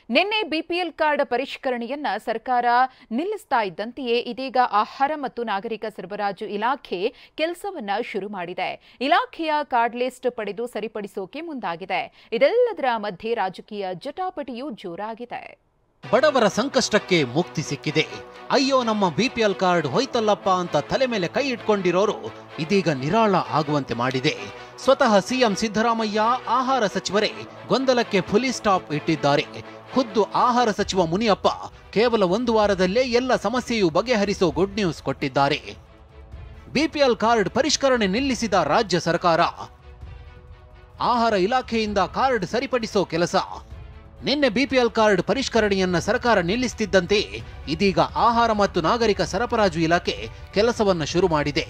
ನಿನ್ನೆ BPL card ಪರಿಷ್ಕರಣೆಯನ್ನ ಸರ್ಕಾರ ನಿಲ್ಲಿಸ್ತಾ ಇದ್ದಂತೆಯೇ ಇದೀಗ ಆಹಾರ ಮತ್ತು ನಾಗರಿಕ ಸರಬರಾಜು ಇಲಾಖೆ ಕೆಲಸವನ್ನ ಶುರು ಮಾಡಿದೆ. ಇಲಾಖೆಯ ಕಾರ್ಡ್ ಲಿಸ್ಟ್ ಪಡೆದು ಸರಿಪಡಿಸೋಕೆ ಮುಂದಾಗಿದೆ. ಇದೆಲ್ಲದರ ಮಧ್ಯೆ ರಾಜಕೀಯ ಜಟಾಪಟಿಯೂ ಜೋರಾಗಿದೆ. ಬಡವರ ಸಂಕಷ್ಟಕ್ಕೆ ಮುಕ್ತಿ ಸಿಕ್ಕಿದೆ. ಅಯ್ಯೋ ನಮ್ಮ ಬಿಪಿಎಲ್ ಕಾರ್ಡ್ ಹೋಯ್ತಲ್ಲಪ್ಪ ಅಂತ ತಲೆ ಮೇಲೆ ಕೈ ಇಟ್ಕೊಂಡಿರೋರು ಇದೀಗ ನಿರಾಳ ಆಗುವಂತೆ ಮಾಡಿದೆ. ಸ್ವತಃ ಸಿಎಂ ಸಿದ್ದರಾಮಯ್ಯ ಆಹಾರ ಸಚಿವರೇ ಗೊಂದಲಕ್ಕೆ ಫುಲಿ ಸ್ಟಾಪ್ ಇಟ್ಟಿದ್ದಾರೆ. ಖುದ್ದು ಆಹಾರ ಸಚಿವ ಮುನಿಯಪ್ಪ ಕೇವಲ 1 ವಾರದಲ್ಲೇ ಎಲ್ಲ ಸಮಸ್ಯೆಯೂ ಬಗೆಹರಿಸೋ ಗುಡ್ ನ್ಯೂಸ್ ಕೊಟ್ಟಿದ್ದಾರೆ. ಬಿಪಿಎಲ್ ಕಾರ್ಡ್ ಪರಿಷ್ಕರಣೆ ನಿಲ್ಲಿಸಿದ ರಾಜ್ಯ ಸರ್ಕಾರ. ಆಹಾರ ಇಲಾಖೆಯಿಂದ ಕಾರ್ಡ್ ಸರಿಪಡಿಸೋ ಕೆಲಸ. ನಿನ್ನೆ ಬಿಪಿಎಲ್ ಕಾರ್ಡ್ ಪರಿಷ್ಕರಣೆಯನ್ನ ಸರ್ಕಾರ ನಿಲ್ಲಿಸುತ್ತಿದ್ದಂತೆ ಇದೀಗ ಆಹಾರ ಮತ್ತು ನಾಗರಿಕ ಸರಬರಾಜು ಇಲಾಖೆ ಕೆಲಸವನ್ನ ಶುರು ಮಾಡಿದೆ.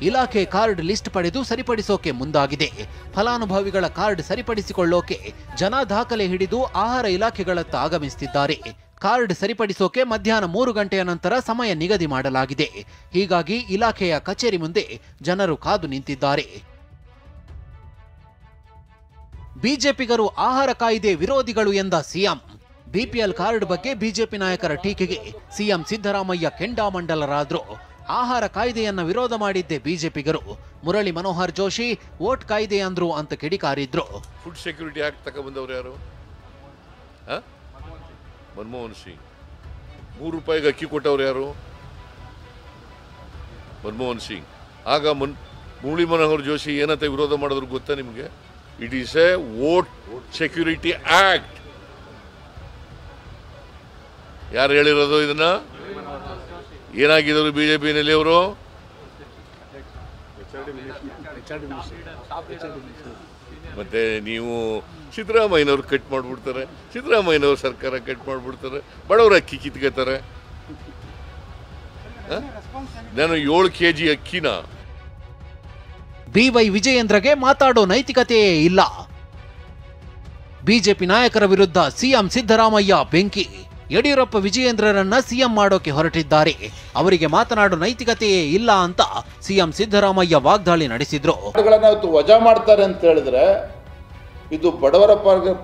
ಇಲಾಖೆ ಕಾರ್ಡ್ ಲಿಸ್ಟ್ ಪಡೆದು ಸರಿಪಡಿಸೋಕೆ ಮುಂದಾಗಿದೆ. ಫಲಾನುಭವಿಗಳ ಕಾರ್ಡ್ ಸರಿಪಡಿಸಿಕೊಳ್ಳೋಕೆ ಜನ ದಾಖಲೆ ಹಿಡಿದು ಆಹಾರ ಇಲಾಖೆಗಳತ್ತ ಆಗಮಿಸುತ್ತಿದ್ದಾರೆ. ಕಾರ್ಡ್ ಸರಿಪಡಿಸೋಕೆ ಮಧ್ಯಾಹ್ನ 3 ಗಂಟೆಯ ನಂತರ ಸಮಯ ನಿಗದಿ ಮಾಡಲಾಗಿದೆ. ಹೀಗಾಗಿ ಇಲಾಖೆಯ ಕಚೇರಿ ಮುಂದೆ ಜನರು ಕಾದು ನಿಂತಿದ್ದಾರೆ. ಬಿಜೆಪಿಗರು ಆಹಾರ ಕಾಯ್ದೆ ವಿರೋಧಿಗಳು ಎಂದ ಸಿಎಂ. ಬಿಪಿಎಲ್ ಕಾರ್ಡ್ ಬಗ್ಗೆ ಬಿಜೆಪಿ ನಾಯಕರ ಟೀಕೆಗೆ ಸಿಎಂ ಸಿದ್ದರಾಮಯ್ಯ ಕೆಂಡಾಮಂಡಲರಾದ್ರು. ಆಹಾರ ಕಾಯ್ದೆಯನ್ನ ವಿರೋಧ ಮಾಡಿದ್ದೆ ಬಿಜೆಪಿಗರು. ಮುರಳಿ ಮನೋಹರ್ ಜೋಶಿ ವೋಟ್ ಕಾಯ್ದೆ ಅಂದ್ರು ಅಂತ ಕಿಡಿಕಾರಿದ್ರು. ಫುಡ್ ಸೆಕ್ಯೂರಿಟಿ ಆಕ್ಟ್ ತಗೊಂಡ್ಬಂದವರು ಯಾರು? ಮನಮೋಹನ್ ಸಿಂಗ್. ₹3 ಅಕ್ಕಿ ಕೊಟ್ಟವ್ರು ಯಾರು? ಮನಮೋಹನ್ ಸಿಂಗ್. ಆಗ ಮುರಳಿ ಮನೋಹರ್ ಜೋಶಿ ಏನಂತ ವಿರೋಧ ಮಾಡಿದ್ರು ಗೊತ್ತಾ ನಿಮಗೆ? It is a vote security act. ಯಾರು ಹೇಳಿರೋದು ಇದನ್ನ? ಏನಾಗಿದ್ರು ಬಿಜೆಪಿನಲ್ಲಿ ಅವರು? ಮತ್ತೆ ನೀವು ಸಿದ್ದರಾಮಯ್ಯನವ್ರು ಕಟ್ ಮಾಡ್ಬಿಡ್ತಾರೆ, ಸಿದ್ದರಾಮಯ್ಯನವ್ರ ಸರ್ಕಾರ ಕಟ್ ಮಾಡ್ಬಿಡ್ತಾರೆ, ಬಡವರ ಅಕ್ಕಿ ಕಿತ್ಕೋತಾರೆ. ನಾನು 7 kg ಅಕ್ಕಿನ ಬಿವೈ ವಿಜಯೇಂದ್ರಗೆ ಮಾತಾಡೋ ನೈತಿಕತೆಯೇ ಇಲ್ಲ. ಬಿಜೆಪಿ ನಾಯಕರ ವಿರುದ್ಧ ಸಿಎಂ ಸಿದ್ದರಾಮಯ್ಯ ಬೆಂಕಿ. ಯಡಿಯೂರಪ್ಪ ವಿಜಯೇಂದ್ರರನ್ನ ಸಿಎಂ ಮಾಡೋಕೆ ಹೊರಟಿದ್ದಾರೆ. ಅವರಿಗೆ ಮಾತನಾಡೋ ನೈತಿಕತೆಯೇ ಇಲ್ಲ ಅಂತ ಸಿಎಂ ಸಿದ್ದರಾಮಯ್ಯ ವಾಗ್ದಾಳಿ ನಡೆಸಿದ್ರು. ವಜಾ ಮಾಡ್ತಾರೆ ಅಂತ ಹೇಳಿದ್ರೆ ಇದು ಬಡವರ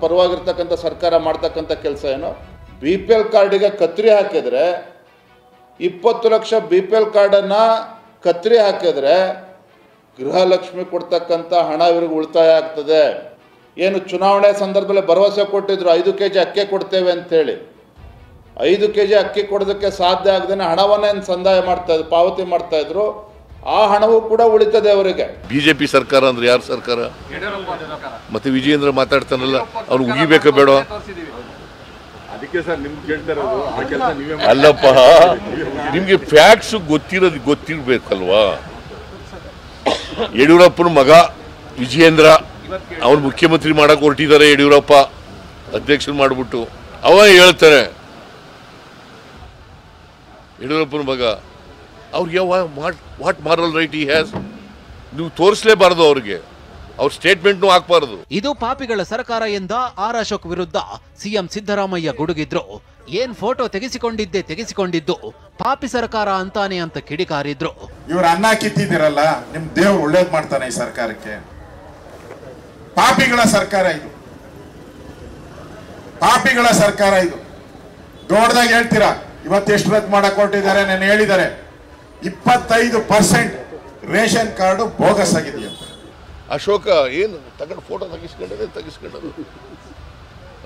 ಪರವಾಗಿರ್ತಕ್ಕಂಥ ಸರ್ಕಾರ ಮಾಡ್ತಕ್ಕಂಥ ಕೆಲಸ ಏನು? ಬಿಪಿಎಲ್ ಕಾರ್ಡಿಗೆ ಕತ್ರಿ ಹಾಕಿದ್ರೆ 20 ಲಕ್ಷ ಬಿಪಿಎಲ್ ಕಾರ್ಡನ್ನ ಕತ್ರಿ ಹಾಕಿದ್ರೆ ಗೃಹಲಕ್ಷ್ಮಿ ಕೊಡ್ತಕ್ಕಂಥ ಹಣ ಇವರಿಗೆ ಉಳಿತಾಯ ಆಗ್ತದೆ. ಏನು ಚುನಾವಣೆ ಸಂದರ್ಭದಲ್ಲಿ ಭರವಸೆ ಕೊಟ್ಟಿದ್ರು 5 kg ಅಕ್ಕಿ ಕೊಡ್ತೇವೆ ಅಂತೇಳಿ, 5 kg ಅಕ್ಕಿ ಕೊಡೋದಕ್ಕೆ ಸಾಧ್ಯ ಆಗದೇನೆ ಹಣವನ್ನೇ ಸಂದಾಯ ಮಾಡ್ತಾ ಇದ್ರು, ಪಾವತಿ ಮಾಡ್ತಾ ಇದ್ರು. ಆ ಹಣವೂ ಕೂಡ ಉಳಿತದೆ ಅವರಿಗೆ. ಬಿಜೆಪಿ ಸರ್ಕಾರ ಅಂದ್ರೆ ಯಾರು ಸರ್ಕಾರ? ಮತ್ತೆ ವಿಜಯೇಂದ್ರ ಮಾತಾಡ್ತಾನಲ್ಲ, ಅವ್ರು ಉಗಿಬೇಕ ಬೇಡ? ಅಲ್ಲಪ್ಪ, ನಿಮ್ಗೆ ಫ್ಯಾಕ್ಟ್ಸ್ ಗೊತ್ತಿರ್ಬೇಕಲ್ವಾ? ಯಡಿಯೂರಪ್ಪನ ಮಗ ವಿಜಯೇಂದ್ರ ಅವ್ರು ಮುಖ್ಯಮಂತ್ರಿ ಮಾಡಕ್ ಹೊರಟಿದ್ದಾರೆ. ಯಡಿಯೂರಪ್ಪ ಅಧ್ಯಕ್ಷರು ಮಾಡ್ಬಿಟ್ಟು ಅವ ಹೇಳ್ತಾರೆ, ಯಡಿಯೂರಪ್ಪನ ಮಗ ಅವ್ರಿಗೆ what moral right he has? ನೀವು ತೋರಿಸಲೇಬಾರದು ಅವ್ರಿಗೆ, ಅವ್ರ ಸ್ಟೇಟ್ಮೆಂಟ್ನು ಹಾಕಬಾರದು. ಇದು ಪಾಪಿಗಳ ಸರ್ಕಾರ ಎಂದ ಆರ್ ಅಶೋಕ್ ವಿರುದ್ಧ ಸಿಎಂ ಸಿದ್ದರಾಮಯ್ಯ ಗುಡುಗಿದ್ರು. ಏನ್ ಫೋಟೋ ತೆಗೆಸಿಕೊಂಡಿದ್ದು ಪಾಪಿ ಸರ್ಕಾರ ಅಂತಾನೆ ಅಂತ ಕಿಡಿಕಾರಿದ್ರು. ಇವ್ರ ಅನ್ನ ಕಿತ್ತಿದಿರಲ್ಲ, ನಿಮ್ ದೇವ್ರು ಒಳ್ಳೇದ್ ಮಾಡ್ತಾನೆ ಈ ಸರ್ಕಾರಕ್ಕೆ. ಪಾಪಿಗಳ ಸರ್ಕಾರ ಇದು, ಪಾಪಿಗಳ ಸರ್ಕಾರ ಇದು. ದೊಡ್ಡದಾಗಿ ಹೇಳ್ತೀರಾ. ಇವತ್ತು ಎಷ್ಟು ರದ್ದು ಮಾಡಕ್ ಹೊರಟಿದ್ದಾರೆ? ನಾನು ಹೇಳಿದ್ದಾರೆ 25% ರೇಷನ್ ಕಾರ್ಡು ಬೋಗಸ್ ಆಗಿದೆ ಅಂತ. ಅಶೋಕ ಏನು ತಗೊಂಡು ಫೋಟೋ ತೆಗಿಸ್ಕೊಂಡದು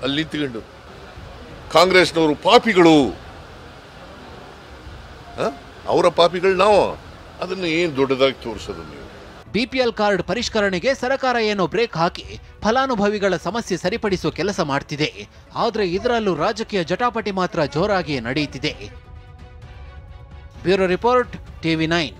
ಅಲ್ಲಿ ನಿಂತ್ಕೊಂಡು ಕಾಂಗ್ರೆಸ್ನವರು ಪಾಪಿಗಳು, ಅವರ ಪಾಪಿಗಳು ನಾವು, ಅದನ್ನು ಏನು ದೊಡ್ಡದಾಗಿ ತೋರಿಸೋದು ನೀವು? ಬಿಪಿಎಲ್ ಕಾರ್ಡ್ ಪರಿಷ್ಕರಣೆಗೆ ಸರ್ಕಾರ ಏನೋ ಬ್ರೇಕ್ ಹಾಕಿ ಫಲಾನುಭವಿಗಳ ಸಮಸ್ಯೆ ಸರಿಪಡಿಸೋ ಕೆಲಸ ಮಾಡ್ತಿದೆ. ಆದ್ರೆ ಇದರಲ್ಲೂ ರಾಜಕೀಯ ಜಟಾಪಟಿ ಮಾತ್ರ ಜೋರಾಗಿಯೇ ನಡೆಯುತ್ತಿದೆ. Bureau report, TV9.